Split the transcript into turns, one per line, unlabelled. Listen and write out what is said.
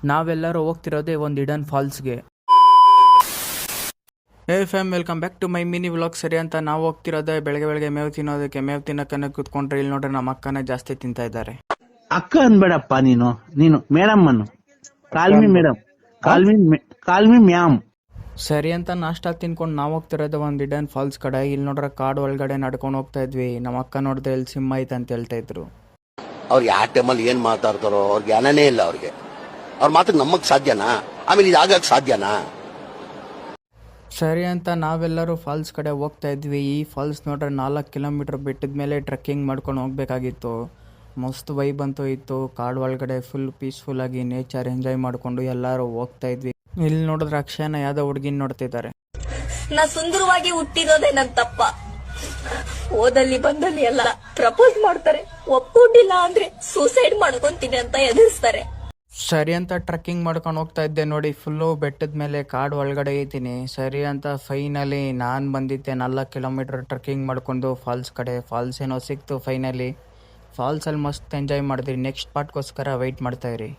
ನಾವೆಲ್ಲರೂ ಹೋಗ್ತಿರೋದೇ ಒಂದು ಹಿಡನ್ ಫಾಲ್ಸ್ಗೆ. Hey fam, welcome back to my mini vlog. ಸರಿ ಅಂತ ನಾವು ಹೋಗ್ತಿರೋದೇ ಬೆಳಗ್ಗೆ ಮೇವು ತಿನ್ನೋದಕ್ಕೆ. ಮೇವು ತಿನ್ನಕ್ಕನ್ನ ಕೂತ್ಕೊಂಡ್ರೆ ಇಲ್ಲಿ ನೋಡ್ರೆ ನಮ್ಮ ಅಕ್ಕನೇ ಜಾಸ್ತಿ ತಿಂತಾ ಇದ್ದಾರೆ.
ಅಕ್ಕ ಅನ್ಬೇಡಪ್ಪ, ನೀನು ಮೇಡಮ್ ಅನ್ನು. Call me madam, call me ma'am.
ಸರಿ ಅಂತ ನಾಷ್ಟ ತಿನ್ಕೊಂಡು ನಾವು ಹೋಗ್ತಿರೋದು ಒಂದು ಹಿಡನ್ ಫಾಲ್ಸ್ ಕಡೆ. ಇಲ್ಲಿ ನೋಡ್ರೆ ಕಾಡು ಒಳಗಡೆ ನಡ್ಕೊಂಡು ಹೋಗ್ತಾ ಇದ್ವಿ. ನಮ್ಮ ಅಕ್ಕ ನೋಡಿದ್ರೆ ಇಲ್ಲಿ ಸಿಂಹ ಐತೆ ಅಂತ ಹೇಳ್ತಾ ಇದ್ರು.
ಅವ್ರಿಗೆ ಯಾವ ಟೈಮಲ್ಲಿ ಏನ್ ಮಾತಾಡ್ತಾರೋ ಅವ್ರಿಗೆ ಜ್ಞಾನನೇ ಇಲ್ಲ. ಅವ್ರಿಗೆ ಅವ್ರ ಮಾತಕ್ಕೆ ನಮ್ಮಕ್ ಸಾಧ್ಯನಾ? ಆಮೇಲೆ ಇದು ಆಗಕ್ ಸಾಧ್ಯನಾ?
ಸರಿ ಅಂತ ನಾವೆಲ್ಲರೂ ಫಾಲ್ಸ್ ಕಡೆ ಹೋಗ್ತಾ ಇದ್ವಿ. ಈ ಫಾಲ್ಸ್ ನೋಡ್ರೆ 4 ಕಿಲೋಮೀಟರ್ ಬೆಟ್ಟದ ಮೇಲೆ ಟ್ರೆಕ್ಕಿಂಗ್ ಮಾಡ್ಕೊಂಡು ಹೋಗ್ಬೇಕಾಗಿತ್ತು. ಮಸ್ತ್ ವೈಬ್ ಅಂತೂ ಇತ್ತು. ಕಾಡು ಒಳಗಡೆ ಫುಲ್ ಪೀಸ್ಫುಲ್ ಆಗಿ ನೇಚರ್ ಎಂಜಾಯ್ ಮಾಡ್ಕೊಂಡು ಎಲ್ಲರೂ ಹೋಗ್ತಾ ಇದ್ವಿ. ಇಲ್ಲಿ ನೋಡಿದ್ರೆ ಅಕ್ಷಯನ ಯಾವ್ದೋ ಹುಡುಗಿನ ನೋಡ್ತಿದ್ದಾರೆ.
ನಾ ಸುಂದರವಾಗಿ ಹುಟ್ಟಿರೋದೇ ನನ್ ತಪ್ಪ. ಓದಲ್ಲಿ ಬಂದಲ್ಲಿ ಎಲ್ಲ ಪ್ರಪೋಸ್ ಮಾಡ್ತಾರೆ, ಒಪ್ಕೊಂಡಿಲ್ಲ ಅಂದ್ರೆ ಸೂಸೈಡ್ ಮಾಡ್ಕೊಂತೀನಿ ಅಂತ ಎದುರಿಸ್ತಾರೆ.
ಸರಿ ಅಂತ ಟ್ರೆಕ್ಕಿಂಗ್ ಮಾಡ್ಕೊಂಡು ಹೋಗ್ತಾ ಇದ್ದೆ. ನೋಡಿ, ಫುಲ್ಲು ಬೆಟ್ಟದ ಮೇಲೆ ಕಾಡು ಒಳಗಡೆ ಇದ್ದೀನಿ. ಸರಿ ಅಂತ ಫೈನಲಿ ನಾನು ಬಂದಿದ್ದೆ 4 ಕಿಲೋಮೀಟರ್ ಟ್ರೆಕ್ಕಿಂಗ್ ಮಾಡ್ಕೊಂಡು ಫಾಲ್ಸ್ ಕಡೆ. ಫಾಲ್ಸ್ ಏನೋ ಸಿಕ್ತು ಫೈನಲಿ. ಫಾಲ್ಸಲ್ಲಿ ಮಸ್ತ್ ಎಂಜಾಯ್ ಮಾಡಿದ್ವಿ. ನೆಕ್ಸ್ಟ್ ಪಾರ್ಟ್ಗೋಸ್ಕರ ವೆಯ್ಟ್ ಮಾಡ್ತಾ ಇರಿ.